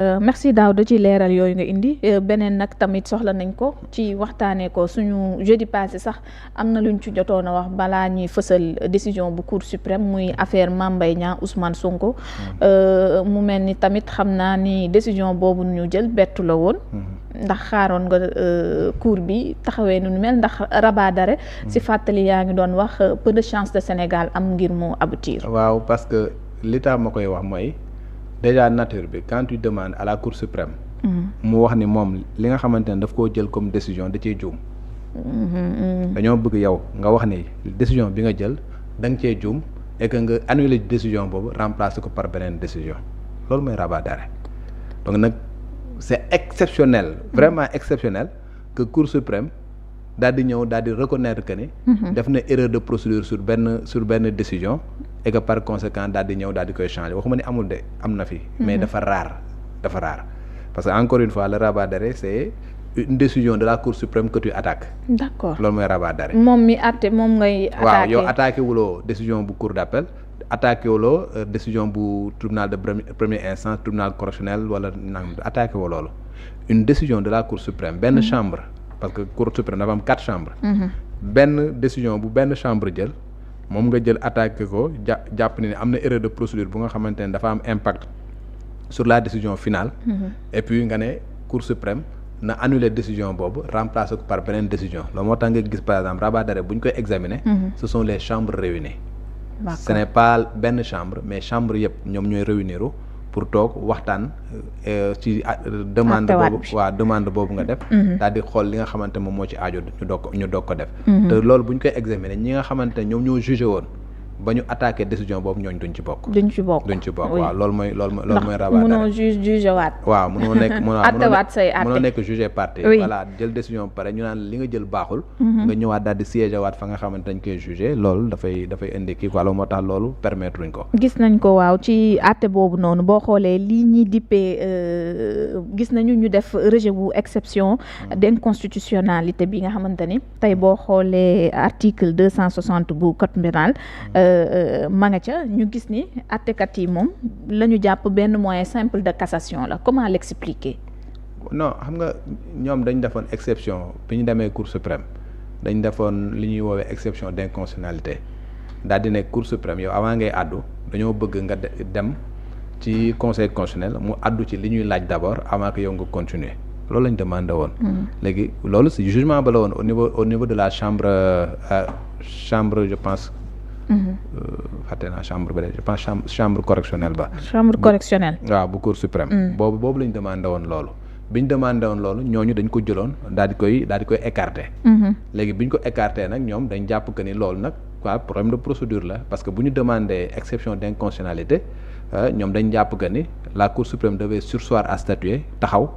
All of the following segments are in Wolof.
merci Daouda ci leeral yooyu nga indi beneen nag tamit soxla nañ ko ci waxtaanee ko suñu jeudi passé sax am na luñ ci jotoon a wax balaa ñuy fësal décision bu Cour suprême muy affaire Mame Mbaye Niang Ousmane Sonko mu mel ni tamit xam naa ni décision boobu ñu jël bettu la woon ndax xaaroon nga cour bi taxawee nu mel ndax rabat d'arrêt si fàttali yaa ngi doon wax peu de chance de Sénégal am ngir mu aboutir. waaw parce que li tax ma koy wax mooy déjà nature bi quand tu demandes à la Cour suprême mu wax ni moom li nga xamante ne daf koo jël comme décision da ciy juum dañoo bëgg yow nga wax ni décision bi nga jël da nga cee juum et que nga annuler décision boobu remplacer ko par beneen décision loolu mooy rabat d'arrêt donc nag c'est exceptionnel vraiment exceptionnel que Cour suprême daal di ñëw daal di reconnaître que ni def na erreur de procédure sur benn décision et que par conséquent daal di ñëw daal di koy changer waxuma ni amul de am na fi mais dafa rare parce que encore une fois le rabat d'arrêt c'est une décision de la Cour suprême que tu attaques. D'accord loolu mooy rabat d'arrêt. moom mi àtte moom ngay. attaqué waaw yow attaqué wuloo décision bu cour d'appel attaqué wuloo décision bu tribunal de première instance tribunal correctionnel wala nangam attaqué woo loolu une décision de la Cour suprême benn chambre parce que Cour suprême dafa am 4 chambres. benn décision bu benn chambre jël moom nga jël attaqué ko jàpp ni am na erreur de procédure bu nga xamante ne dafa am impact sur la décision finale. Et puis nga ne Cour suprême na annuler décision boobu remplacer ko par beneen décision loolu moo tax nga gis par exemple rabat d'arrêt bu ñu koy examiner. Ce sont les chambres réunies. Ce n'est pas benn chambre mais chambre yëpp ñoom ñooy réunir pour toog waxtaan ci demande boobu demande boobu nga def daal di xool li nga xamante moom moo ci aajo ñu doog ko def te loolu bu ñu koy examiner ñi nga xamante ñoom ñoo jugé woon ba ñu attaqué décision boobu ñooñ duñ ci bokk waaw loolu mooy rabat d'arrêt mënoo jugé waat waaw mënoo nekk attewaat say atte mënoo nekk jugé parti voilà jël décision ba pare ñu naan li nga jël baaxul nga ñëwaat daal di siégé waat fa nga xamante dañ koy jugé loolu dafay indi kii quoi loolu moo tax loolu permettre uñ ko gis nañ ko waaw ci atte boobu noonu boo xoolee lii ñuy dippee gis nañu ñu def rejet bu exception d'inconstitutionnalité bi nga xamante ni tey boo xoolee article 260 bu code pénal ma nga ca ñu gis ni àttekat yi moom la ñu jàpp benn moyen simple de cassation la comment l'expliquer non xam nga ñoom dañ defoon exception bi ñu demee Cour suprême dañ defoon li ñuy woowee exception d'inconstitutionnalité daal di ne Cour suprême yow avant ngay àddu dañoo bëgg nga dem ci conseil constitutionnel mu àddu ci li ñuy laaj d'abord avant que yow nga continuer loolu lañ demandé woon léegi loolu si jugement ba la woon au niveau de la chambre je pense fàtte naa chambre ba je pense chambre correctionnelle ba. chambre correctionnelle. waaw bu Cour suprême. boobu lañ demandé woon loolu. biñ demandé woon loolu ñooñu dañ ko jëloon daal di koy écarté. léegi biñ ko écarté nag ñoom dañ jàpp que ni loolu nag quoi problème de procédure la parce que bu ñu demandé exception d'inconstitutionnalité ñoom dañ jàpp que ni la Cour suprême devait surseoir à statuer taxaw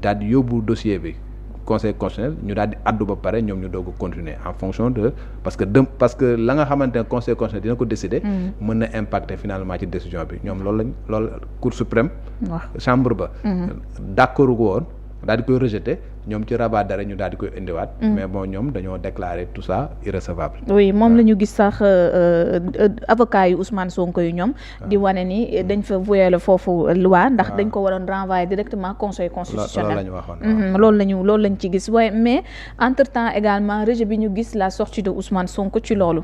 daal di yóbbu dossier bi. conseil constitutionnel ñu daal di addu ba pare ñoom ñu doog a continuer en fonction de parce que la nga xamante ne conseil constitutionnel dina ko décider mën na impacter finalement ci décision bi ñoom loolu Cour suprême chambre ba d'accord ko woon daal di koy rejeter ñoom ci rabat d'arrêt ñu daal di koy indiwaat mais bon ñoom dañoo déclarer tout ça irrecevable oui moom la ñu gis sax avocat yu Ousmane Sonko yu ñoom di wane ni dañ fa violer foofu loi ndax dañ ko waroon renvoyer directement conseil constitutionnel loolu lañ ci gis waaye mais entre temps également rejet bi ñu gis la sortie de Ousmane Sonko ci loolu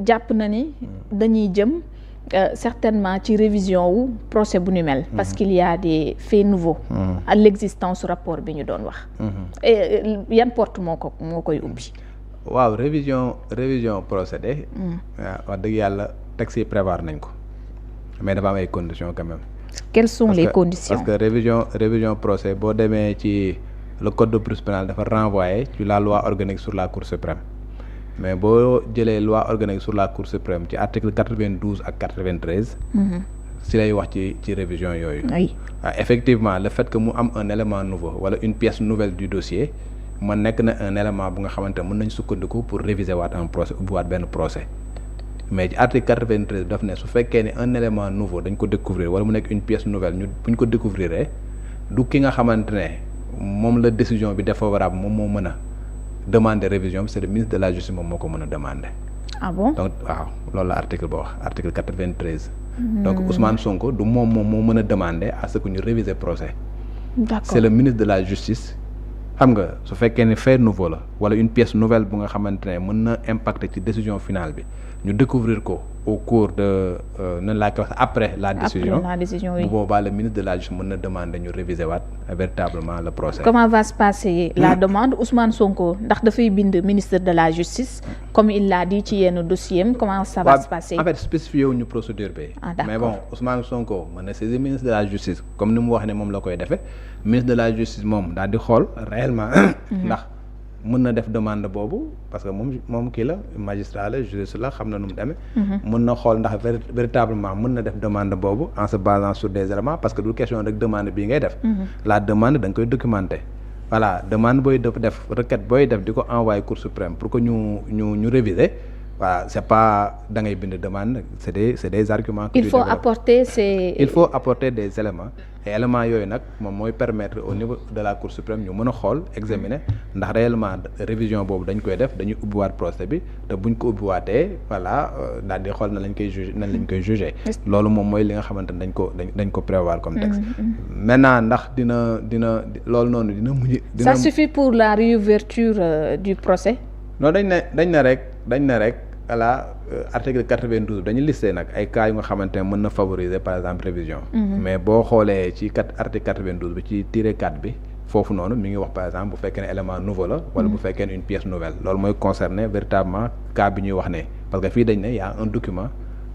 jàpp na ni dañuy jëm certainement ci révision wu procès bu nu mel parce qu'il y a des faits nouveaux à l'existence rapport bi ñu doon wax yan porte moo koy ubbi waaw révision procédé wax dëgg yàlla texte yi prévoir nañ ko mais dafa am ay conditions quand même quelles sont les conditions parce que révision procès boo demee ci le code de procédure pénale dafa renvoyer ci la loi organique sur la Cour suprême mais boo jëlee loi organique sur la Cour suprême ci article 92 ak 93 si lay wax ci révision yooyu effectivement le fait que mu am un élément nouveau wala une pièce nouvelle du dossier man nekk na un élément bu nga xamante ne mën nañ sukkandiku pour réviser waat un procès ubbiwaat benn procès mais ci article 93 daf ne su fekkee ne un élément nouveau dañ ko découvrir wala mu nekk une pièce nouvelle buñ ko découvrir du ki nga xamante ne moom la décision bi défavorable moom moo mën a demander révision c'est le ministre de la justice moom moo ko mën a demander. Ah bon donc waaw loolu la article ba wax article 93 donc Ousmane Sonko du moom moo mën a demander à ce que ñu réviser procès. D'accord. C'est le ministre de la justice. xam nga su fekkee ne fait nouveau la wala une pièce nouvelle bu nga xamante ne mën na impacter ci décision finale bi ñu découvrir ko au cours de nan laa koy wax après la décision oui. bu boobaa le ministre de la justice mën na demander ñu réviser waat véritablement le procès. Comment va se passer la demande Ousmane Sonko ndax dafay bind ministre de la justice comme il l'a dit ci yenn dossier am comment ça va se passer. En fait spécifié wu ñu procédure bi. Mais bon Ousmane Sonko mën na saisir ministre de la justice comme ni mu wax ne moom la koy defee ministre de la justice moom daal di xool réellement ndax mën na def demande boobu parce que moom kii la magistrat la juriste la xam na nu mu demee. mën na xool ndax véritablement mën na def demande boobu en se basant sur des éléments parce que du question rek demande bii ngay def. la demande da nga koy documenter. voilà demande booy def requête booy def di ko envoyer Cour suprême pour que ñu réviser. Voilà, c'est pas da ngay bind demande c'est des arguments que il faut apporter des éléments et éléments yooyu nag moom mooy permettre au niveau de la Cour suprême ñu mën a xool examiner ndax réellement révision boobu dañ koy def dañuy ubbiwaat procès bi te buñ ko ubbiwaatee voilà daal di xool nan lañ koy juger loolu moom mooy li nga xamante ne dañ ko prévoir comme texte. Maintenant ndax dina loolu noonu dina mujj. Ça suffit pour la réouverture du procès. Non dañ ne rek. Voilà article 92 dañu listé nag ay cas yu nga xamante ne mën na favoriser par exemple révision. Mais boo xoolee ci article 92 bi ci tiré 4 bi foofu noonu mi ngi wax par exemple bu fekkee ne élément nouveau la. wala bu fekkee ne une pièce nouvelle loolu mooy concerner véritablement cas bi ñuy wax ne parce que fii dañ ne y a un document.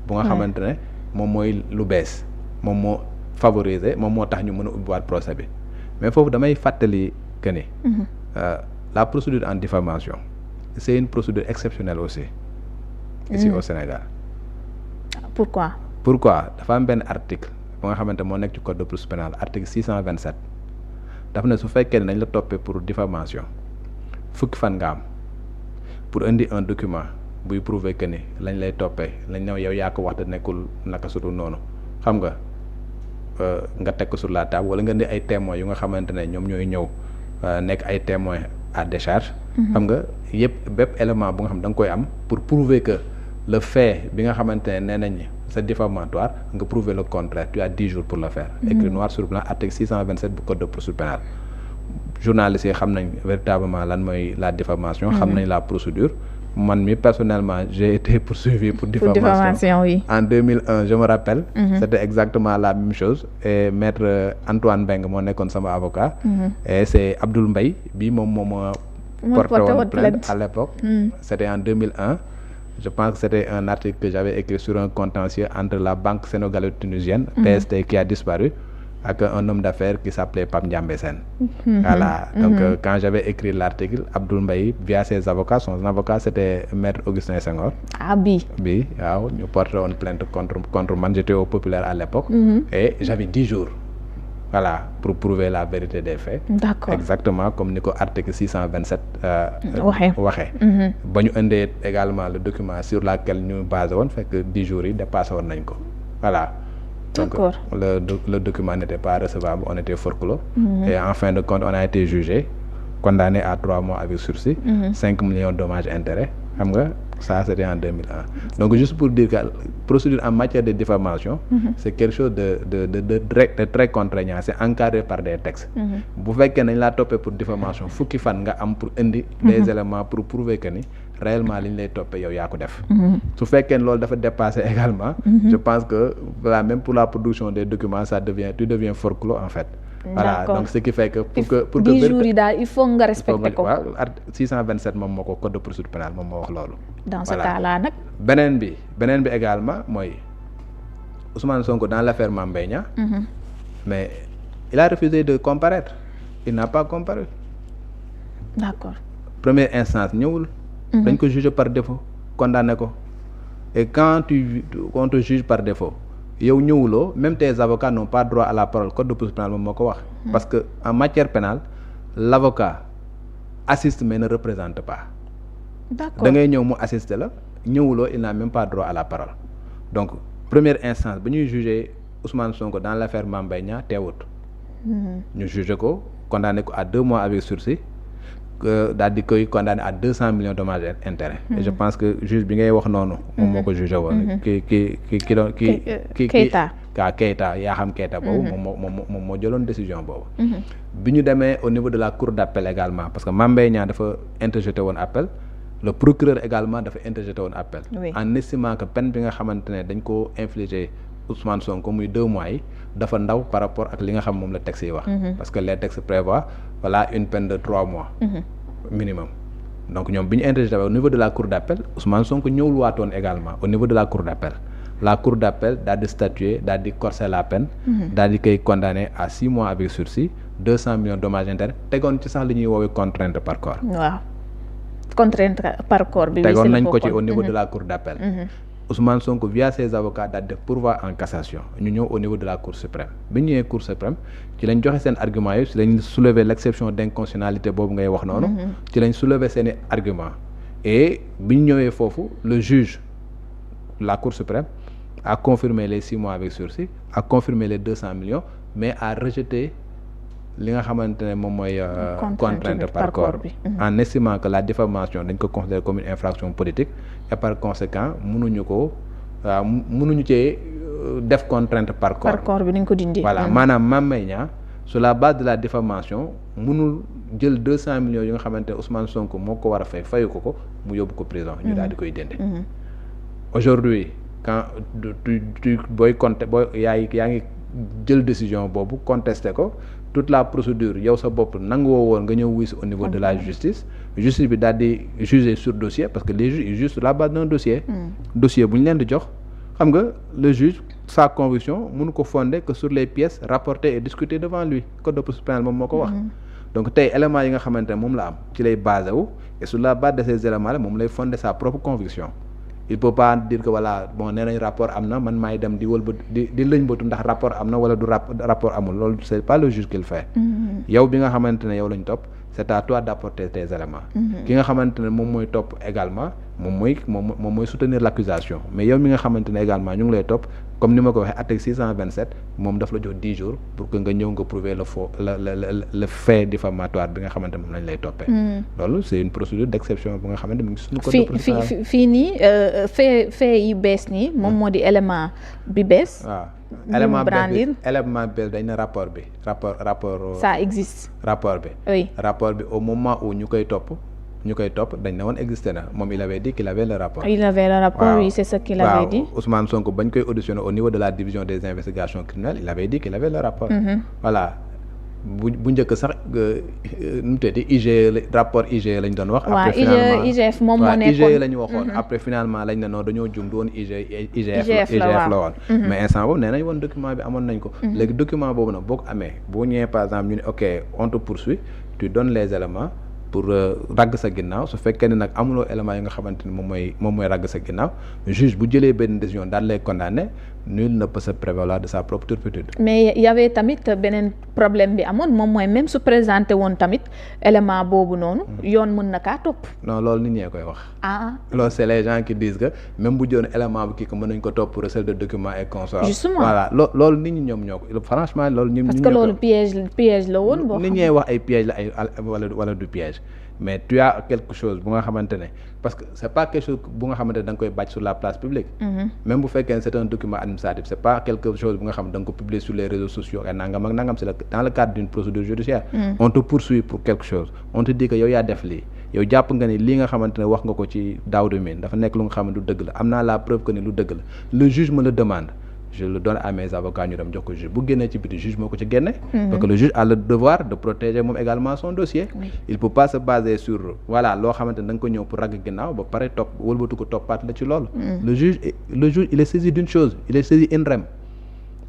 bu nga xamante ne moom mooy lu bees moom moo favoriser moom moo tax ñu mën a ubbiwaat procès bi mais foofu damay fàttali que ni. La procédure en diffamation c'est une procédure exceptionnelle aussi. Ici au Sénégal. Pourquoi dafa am benn article bu nga xamante moo nekk ci code de procédure pénale article 627 dafa ne su fekkee ne dañ la toppee pour diffamation fukki fan nga am pour indi un document buy prouver que ni lañ lay toppee lañ ne yow yaa ko wax te nekkul naka sutul noonu xam nga teg ko sur la table wala nga indi ay témoins yu nga xamante ne ñoom ñooy ñëw nekk ay témoins à décharge. xam nga bépp élément bu nga xam da nga koy am pour prouver que le fait bi nga xamante ne nee nañ c'est diffamatoire nga prouver le contraire tu as 10 jours pour le faire. Écrit noir sur blanc article 627 bu code de procédure pénale. Journalistes yi xam nañ véritablement lan mooy la diffamation. xam nañ la procédure. Man mi personnellement j'ai été poursuivi pour diffamation oui. En 2001 je me rappelle. C'était exactement la même chose et maître Antoine Mbengue moo nekkoon sama avocat. Et c'est Abdoul Mbaye bi moom moo porté woon plainte à l'époque. C'était en 2001. Je pense que c'était un article que j'avais écrit sur un contentieux entre la banque sénégalo-tunisienne, PST, qui a disparu, avec un homme d'affaires qui s'appelait Pape Ndiambé Sène. Voilà. Donc, quand j'avais écrit l'article, Abdoul Mbaye, via ses avocats, son avocat, c'était Maître Augustin Senghor. Ah, bi. Waaw, ñu porté une plainte contre man. J'étais au Populaire à l'époque. Et j'avais 10 jours. Voilà, pour prouver la vérité des faits. D'accord. Exactement comme ni ko article 627 waxee. Ba ñu indee également le document sur lequel ñu basé woon fekk 10 jours yi dépassé woon nañ ko. Voilà. Donc le document n'était pas recevable, on était forclos. Et en fin de compte, on a été jugé, condamné à 3 mois avec sursis, 5 millions de dommages et intérêts. Xam nga ça c'était en 2001. Donc juste pour dire que la procédure en matière de diffamation, c'est quelque chose de très contraignant, c'est encadré par des textes. Bu fekkee nañ laa toppee pour diffamation fukki fan nga am pour indi des éléments pour prouver que ni réellement li ñu lay toppee yow yaa ko def. Su fekkee loolu dafa dépasser également, je pense que voilà, même pour la production des documents tu deviens forclos en fait. Voilà, donc ce qui fait que pour 10 jours yi daal il faut nga respecter ko. Waaw 627 moom moo ko code de procédure pénale moom moo wax loolu. Dans ce cas-là nag. beneen bi également mooy Ousmane Sonko dans l'affaire Mame Mbaye Niang. Mais il a refusé de comparaître. Il n'a pas comparu. D'accord. Première instance ñëwul. dañ ko juger par défaut condamné ko et quand on te juge par défaut. yow ñëwuloo même tes avocats n'ont pas droit à la parole code de procédure pénale moom moo ko wax. Parce que en matière pénale l'avocat assiste mais ne représente pas. D'accord. Da ngay ñëw mu assister la ñëwuloo il n'a même pas droit à la parole. Donc première instance ba ñuy juger Ousmane Sonko dans l'affaire Mame Mbaye Niang teewut. ñu juger ko condamné ko à 2 mois avec sursis daal di koy condamné à 200 millions de dommages et intérêts. Et je pense que juge bi ngay wax noonu. moom moo ko jugé woon. ki doon Keita yaa xam Keita boobu. moom moo jëloon décision boobu. bi ñu demee au niveau de la cour d'appel également parce que Mame Mbaye Niang dafa interjeté woon appel. Le procureur également dafa interjeté woon appel. En estimant que peine bi nga xamante ne dañ ko infligé Ousmane Sonko muy 2 mois yi dafa ndaw par rapport ak li nga xam moom la texte yi wax. Parce que les textes prévoient voilà une peine de 3 mois. Minimum. Donc ñoom bi ñu interjeté au niveau de la cour d'appel Ousmane Sonko ñëwul waatoon également au niveau de la cour d'appel. La cour d'appel daal di statuer daal di corser la peine. daal di koy condamné à 6 mois avec sursis 200 millions de dommages et intérêts tegoon ci sax li ñuy woowee contrainte par corps. waaw contrainte par corps bi. tegoon nañ ko ci au niveau de la cour d'appel. Ousmane Sonko via ses avocats daal def pourvoi en cassation ñu ñëw au niveau de la cour suprême bi ñu ñëwee cour suprême ci lañ joxe seen argument yi ci lañ soulever l'exception d'inconstitutionnalité boobu ngay wax noonu. ci lañ soulever seeni argument et bi ñu ñëwee foofu le juge la cour suprême a confirmé les 6 mois avec sursis a confirmé les 200 millions mais a rejeté li nga xamante ne moom mooy contrainte par corps bi en estimant que la diffamation dañ ko considérer comme une infraction politique et par conséquent mënuñu cee def contrainte par corps bi dañ ko dindi. voilà maanaam Mame Mbaye Niang sur la base de la diffamation mënul jël 200 millions yi nga xamante ne Ousmane Sonko moo ko war a fayu ko mu yóbbu ko prison ñu daal di koy dindi. Aujourd'hui quand tu booy yaa ngi jël décision boobu contesté ko toute la procédure yow sa bopp nanguwoo woon nga ñëw wuy si au niveau de la justice bi daal di juger sur dossier parce que les juges ils jugent sur la base d'un dossier. Dossier bu ñu leen di jox xam nga le juge sa conviction mënu ko fonder que sur les pièces rapportées et discutées devant lui code de procédure pénale moom moo ko wax. Donc tey éléments yi nga xamante ne moom la am ci lay basé wu et sur la base de ces éléments là moom lay fonder sa propre conviction. Il peut pas dire que voilà bon nee nañ rapport am na man maay dem di wëlbatu di lëñbatu ndax rapport am na wala du rapport amul loolu c'est pas le juge qui le fait. yow bi nga xamante ne yow lañ topp c'est à toi d'apporter tes éléments. ki nga xamante ne moom mooy topp également moom mooy soutenir l'accusation mais yow mi nga xamante ne également ñu ngi lay topp comme ni ma ko waxee article 627 moom daf la jox 10 jours pour que nga ñëw nga prouver le fait diffamatoire bi nga xamante ne moom lañ lay toppee. loolu c'est une procédure d'exception bu nga xamante ne mu ngi suñu code de procédure pénale. fii nii fait yi bees nii moom moo di élément bi bees. waaw élément bi dañ ne rapport bi. ça existe. rapport bi. oui rapport bi au moment où ñu koy topp dañ ne woon existé na moom il avait dit qu'il avait le rapport. Oui c'est ce qu'il avait dit. Ousmane Sonko bañ koy auditionné au niveau de la division des investigations criminelles il avait dit qu'il avait le rapport. Voilà bu njëkk sax nu mu tëddee IGE rapport IGE lañ doon wax. après finalement IGF moom moo nekkoon IGE la ñu waxoon. après finalement lañ ne non dañoo jum du woon IGF la woon. mais instant boobu nee nañ woon document bi amoon nañ ko. léegi document boobu nag boo ko amee boo ñëwee par exemple ñu ne ok on te poursuit tu donnes les éléments pour ragg sa ginnaaw su fekkee ne nag amuloo éléments yi nga xamante ni moom mooy ragg sa ginnaaw juge bu jëlee benn décision daal lay condamner nul ne peut se prévaloir de sa propre turpitude. mais y avait tamit beneen problème bi amoon moom mooy même su présenté woon tamit élément boobu noonu. yoon mën na kaa topp. non loolu nit ñee koy wax. loolu c'est les gens qui disent que même bu joon élément bi kii ko mën nañ ko topp pour recel de documents et consorts. justement voilà loolu nit ñi ñoom ñoo ko franchement loolu. ñun parce que loolu piège la woon. boo nit ñee wax ay piège la ay wala du piège. mais tu as quelque chose bu nga xamante ne parce que c'est pas quelque chose bu nga xamante ne da nga koy bàcc sur la place publique. Même bu fekkee c'est un document administratif c'est pas quelque chose bu nga xam da nga ko publier sur les réseaux sociaux ak nangam ak nangam c'est dans le cadre d'une procédure judiciaire. On te poursuit pour quelque chose on te dit que yow yaa def lii yow jàpp nga ni lii nga xamante ne wax nga ko ci Daouda Mine dafa nekk lu nga xam ne du dëgg la am naa la preuve que ni lu dëgg la le juge me le demande. Je le donne à mes avocats ñu dem jox ko juge bu génnee ci biti juge moo ko ci génne. parce que le juge a le devoir de protéger moom également son dossier. Il peut pas se baser sur voilà loo xamante ne da nga ko ñëw pour ragg ginnaaw ba pare topp wëlbatu ko toppaat la ci loolu. le juge il est saisi d'une chose il est saisi in rem.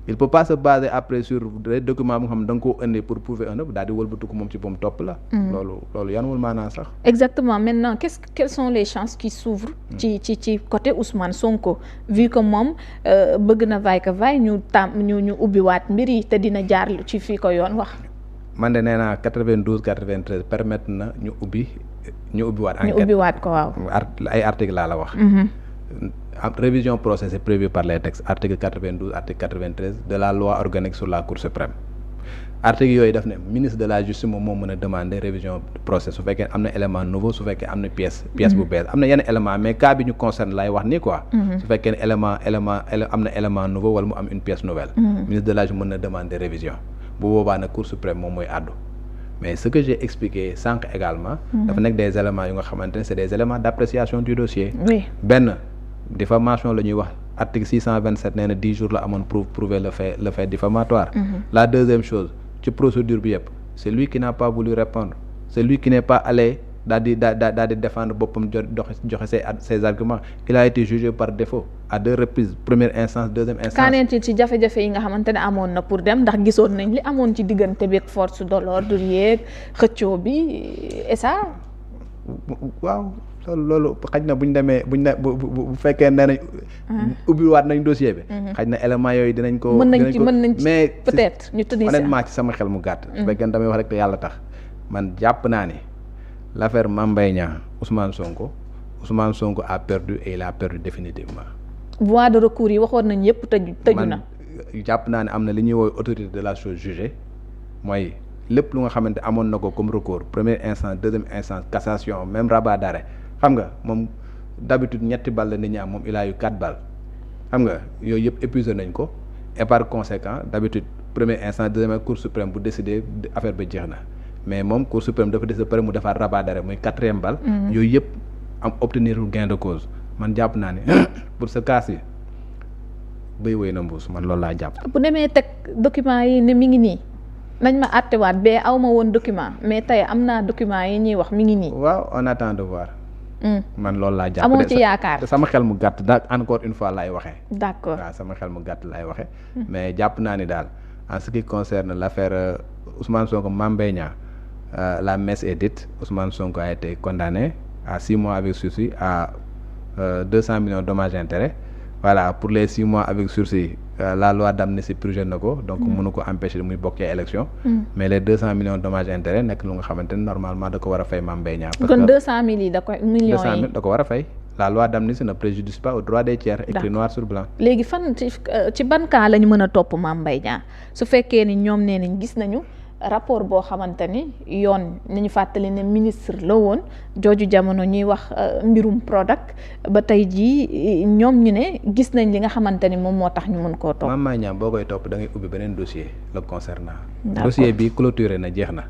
Il peut pas se baser après sur des documents bu nga xam ne da nga koo indi pour prouver un œuvre daal di wëlbatu ko moom ci boom topp la. loolu yanuwul maanaa sax. exactement maintenant quelles sont les chances qui s'ouvrent ci côté Ousmane Sonko vu que moom bëgg na vaille que vaille ñu ubbiwaat mbir yi te dina jaar ci fii ko yoon wax. man de nee naa 92 93 permettre na ñu ubbiwaat. enquête ñu ubbiwaat ko waaw. ay article laa la wax. Révision procès est prévue par les textes article 92 article 93 de la loi organique sur la Cour suprême article yooyu daf ne ministre de la justice moom moo mën a demander révision procès su fekkee am na élément nouveau su fekkee am na pièce bu bees am na yenn élément mais cas bi ñu concerne lay wax nii quoi su fekkee ne am na élément nouveau wala mu am une pièce nouvelle ministre de la justice mën na demander révision bu boobaa nag cour suprême moom mooy àddu mais ce que j'ai expliqué sànq également dafa nekk des éléments yu nga xamante ne c'est des éléments d'appréciation du dossier benn diffamation la ñuy wax article 627 nee na 10 jours la amoon pour prouver le fait diffamatoire la deuxième chose ci procédure bi yëpp c'est lui qui n'a pas voulu répondre c'est lui qui n'est pas allé daal di défendre boppam joxe ses arguments il a été jugé par défaut à 2 reprises première instance deuxième instance. kaaneen ci jafe-jafe yi nga xamante ne amoon na pour dem ndax gisoon nañ li amoon ci diggante bi ak force de l'ordre yeeg xëccoo bi et ça. waaw loolu xaj na buñ demee bu fekkee nee nañ. ubbiwaat nañ dossier bi. xaj na éléments yooyu dinañ ko. mën nañ ci mais peut-être ñu tëddee honnêtement ci sama xel mu gàtt. su fekkee damay wax rek te yàlla tax man jàpp naa ni. L'affaire Mame Mbaye Niang Ousmane Sonko a perdu et il a perdu définitivement. voie de recours yi waxoon nañ yëpp tëju na. man jàpp naa ne am na li ñuy woowee autorité de la chose jugée mooy lépp lu nga xamante amoon na ko comme recours première instance deuxième instance cassation même rabat d'arrêt xam nga moom d'habitude 3 balles la nit ñi am moom il a eu 4 balles xam nga yooyu yëpp épuisé nañ ko et par conséquent d'habitude première instance deuxième cour suprême bu décider affaire ba jeex na. mais moom cour suprême dafa des pare mu defaat rabat d'arrêt muy 4e balle. yooyu yëpp am obtenir gain de cause man jàpp naa ne pour ce cas yi béy wéy na mbuus man loolu laa jàpp. bu demee teg document yi ne mi ngi nii nañ ma àttewaat ba aw ma woon document mais tey am naa document yi ñuy wax mi ngi nii. waaw on attend de voir. man loolu laa jàpp amoo ci yaakaar sama xel mu gàtt daal encore une fois laay waxee. d'accord waaw sama xel mu gàtt laay waxee. mais jàpp naa ni daal en ce qui concerne l'affaire Ousmane Sonko Mame Mbaye Niang la messe est dite. Ousmane Sonko a été condamné à 6 mois avec sursis à 200 millions de dommages et intérêts. Voilà, pour les 6 mois avec sursis, la loi d'amnistie purgé na ko donc mënu ko empêcher muy bokk ci élection. Mais les 200 millions de dommages et intérêts nekk lu nga xamante ne normalement da ko war a fay Mame Mbaye Niang. parce que kon 200 000 yi da koy millions yi 200 000 da ko war a fay. La loi d'amnistie ne préjudicie pas aux droits des tiers. Écrit noir sur blanc. léegi fan ci ban cas la ñu mën a topp Mame Mbaye Niang su fekkee ni ñoom nee nañ gis nañu. rapport boo xamante ni yoon nañu fàttali ne ministre la woon jooju jamono ñuy wax mbirum Prodac ba tey jii ñoom ñu ne gis nañ li nga xamante ni moom moo tax ñu mën koo topp. Mame Mbaye Niang boo koy topp da ngay ubbi beneen dossier le concernant. dossier bi clôturé na jeex na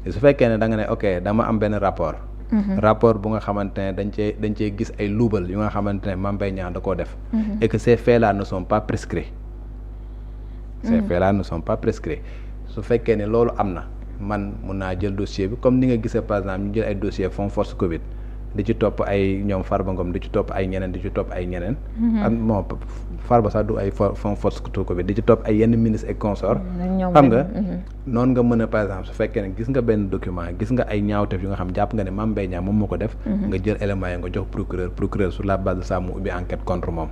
su fekkee ne da nga ne ok dama am benn rapport. rapport bu nga xamante ne dañ cee gis ay luubal yu nga xamante ne Mame Mbaye Niang da koo def. et que ces faits là ne sont pas prescrits. ces faits là ne sont pas prescrits. su fekkee ne loolu am na man mun naa jël dossier bi comme ni nga gisee par exemple ñu jël ay dossier fonds force Covid di ci topp ay ñoom Farba Ngom di ci topp ay ñeneen di ci topp ay ñeneen. am bon Farba sax du ay fonds force Covid di ci topp ay yenn ministres et consorts. xam nga noonu nga mën a par exemple su fekkee ne gis nga benn document gis nga ay ñaawteef yu nga xam jàpp nga ne Mame Mbaye Niang moom moo ko def. nga jël éléments yi nga jox procureur sur la base de ça mu ubbi enquête contre moom.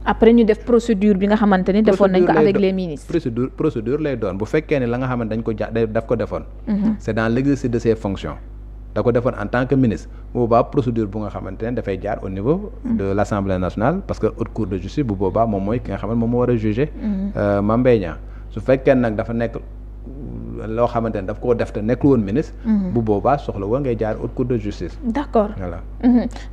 après ñu def procédure bi nga xamante ni defoon nañ ko avec les ministres. procédure lay doon bu fekkee ne la nga xamante dañ ko daf ko defoon. c'est dans l'exercice de ses fonctions. da ko defoon en tant que ministre bu boobaa procédure bu nga xamante ne dafay jaar au niveau de l'Assemblée nationale parce que haute cour de justice bu boobaa moom mooy ki nga xamante moom moo war a juger Mame Mbaye Niang su fekkee nag dafa nekk loo xamante ne daf koo def te nekkul woon ministre. bu boobaa soxla woon ngay jaar haute cour de justice. d'accord voilà.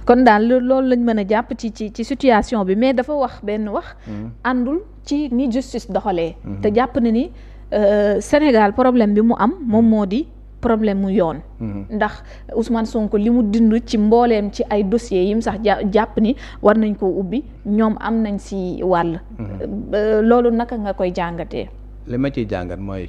kon daal loolu lañ mën a jàpp ci situation bi mais dafa wax benn wax. àndul ci ni justice doxalee. te jàpp na ni Sénégal problème bi mu am moom moo di problème mu yoon. ndax Ousmane Sonko li mu dindu ci mbooleem ci ay dossiers yim sax jàpp ni war nañ koo ubbi ñoom am nañ si wàll. loolu naka nga koy jàngatee. li ma ciy jàngat mooy.